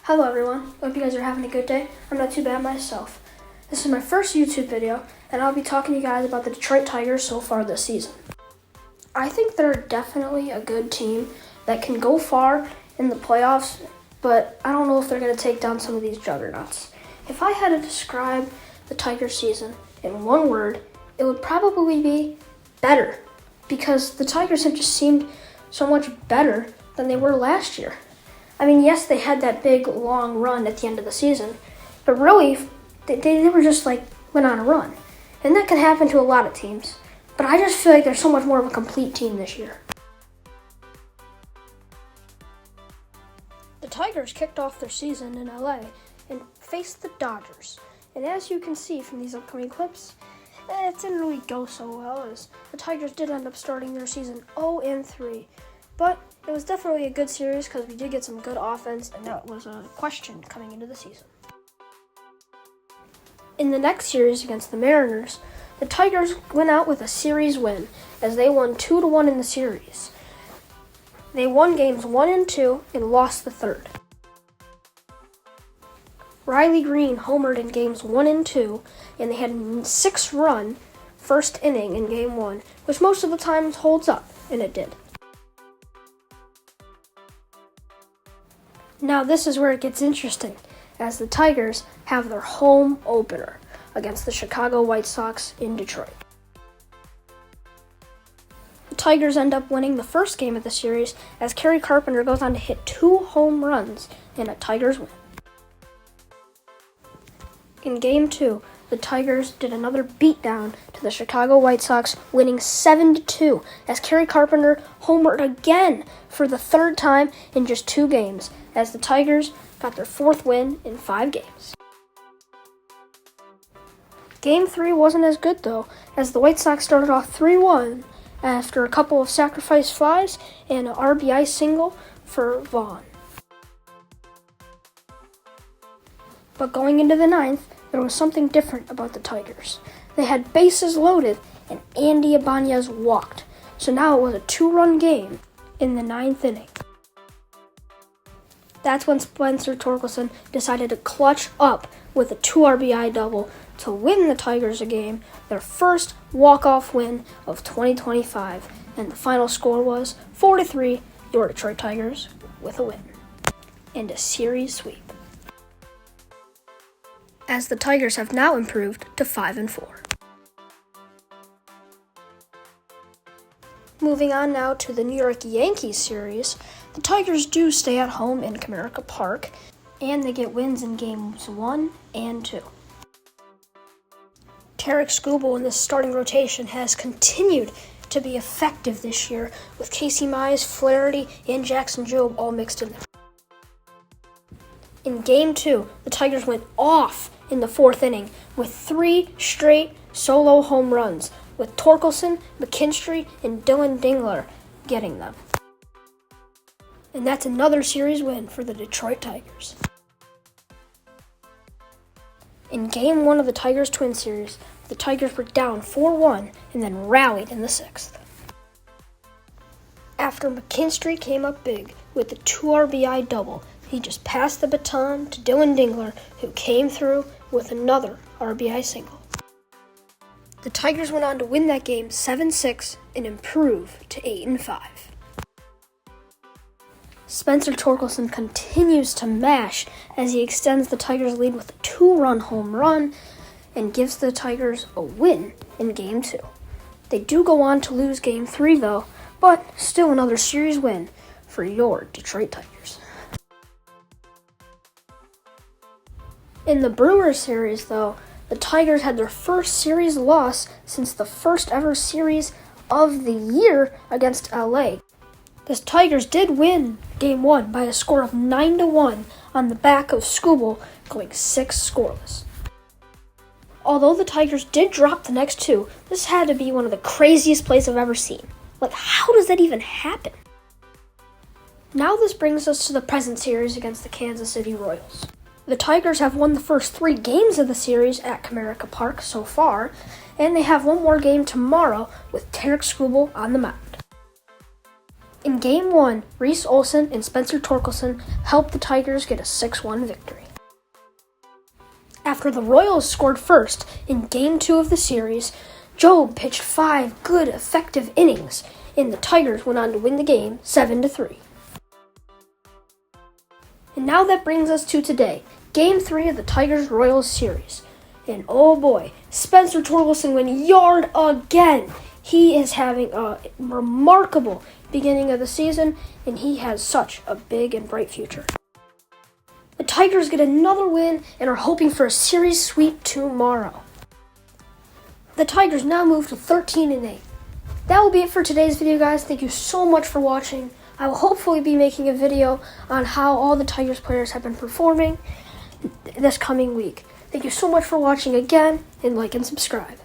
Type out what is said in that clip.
Hello everyone, hope you guys are having a good day. I'm not too bad myself. This is my first YouTube video, and I'll be talking to you guys about the Detroit Tigers so far this season. I think they're definitely a good team that can go far in the playoffs, but I don't know if they're going to take down some of these juggernauts. If I had to describe the Tigers season in one word, it would probably be better, because the Tigers have just seemed so much better than they were last year. I mean, yes, they had that big, long run at the end of the season, but really, they were just went on a run. And that can happen to a lot of teams. But I just feel like they're so much more of a complete team this year. The Tigers kicked off their season in LA and faced the Dodgers. And as you can see from these upcoming clips, it didn't really go so well, as the Tigers did end up starting their season 0-3. But it was definitely a good series because we did get some good offense, and that was a question coming into the season. In the next series against the Mariners, the Tigers went out with a series win as they won 2-1 in the series. They won games 1 and 2 and lost the third. Riley Green homered in games 1 and 2, and they had a 6-run first inning in game 1, which most of the times holds up, and it did. Now this is where it gets interesting, as the Tigers have their home opener against the Chicago White Sox in Detroit. The Tigers end up winning the first game of the series as Kerry Carpenter goes on to hit 2 home runs in a Tigers win. In Game 2, the Tigers did another beatdown to the Chicago White Sox, winning 7-2 as Kerry Carpenter homered again for the third time in just 2 games, as the Tigers got their 4th win in 5 games. Game 3 wasn't as good though, as the White Sox started off 3-1 after a couple of sacrifice flies and an RBI single for Vaughn. But going into the 9th, there was something different about the Tigers. They had bases loaded and Andy Ibanez walked, so now it was a 2-run game in the 9th inning. That's when Spencer Torkelson decided to clutch up with a 2 RBI double to win the Tigers a game, their first walk-off win of 2025, and the final score was 4-3, your Detroit Tigers with a win and a series sweep, as the Tigers have now improved to 5-4. Moving on now to the New York Yankees series, the Tigers do stay at home in Comerica Park, and they get wins in games 1 and 2. Tarek Skubal in the starting rotation has continued to be effective this year, with Casey Mize, Flaherty, and Jackson Jobe all mixed in there. In Game 2, the Tigers went off in the 4th inning with 3 straight solo home runs, with Torkelson, McKinstry, and Dylan Dingler getting them. And that's another series win for the Detroit Tigers. In Game 1 of the Tigers-Twins series, the Tigers were down 4-1 and then rallied in the 6th. After McKinstry came up big with the 2 RBI double, he just passed the baton to Dylan Dingler, who came through with another RBI single. The Tigers went on to win that game 7-6 and improve to 8-5. Spencer Torkelson continues to mash as he extends the Tigers' lead with a 2-run home run and gives the Tigers a win in Game 2. They do go on to lose Game 3 though, but still another series win for your Detroit Tigers. In the Brewers series though, the Tigers had their first series loss since the first ever series of the year against LA. The Tigers did win Game 1 by a score of 9-1 on the back of Skubal going 6 scoreless. Although the Tigers did drop the next 2, this had to be one of the craziest plays I've ever seen. How does that even happen? Now this brings us to the present series against the Kansas City Royals. The Tigers have won the first 3 games of the series at Comerica Park so far, and they have one more game tomorrow with Tarek Skubal on the mound. In Game 1, Reese Olson and Spencer Torkelson helped the Tigers get a 6-1 victory. After the Royals scored first in Game 2 of the series, Job pitched 5 good, effective innings, and the Tigers went on to win the game 7-3. And now that brings us to today, Game 3 of the Tigers-Royals series. And oh boy, Spencer Torkelson went yard again. He is having a remarkable beginning of the season, and he has such a big and bright future. The Tigers get another win and are hoping for a series sweep tomorrow. The Tigers now move to 13-8. That will be it for today's video, guys. Thank you so much for watching. I will hopefully be making a video on how all the Tigers players have been performing this coming week. Thank you so much for watching again, and like and subscribe.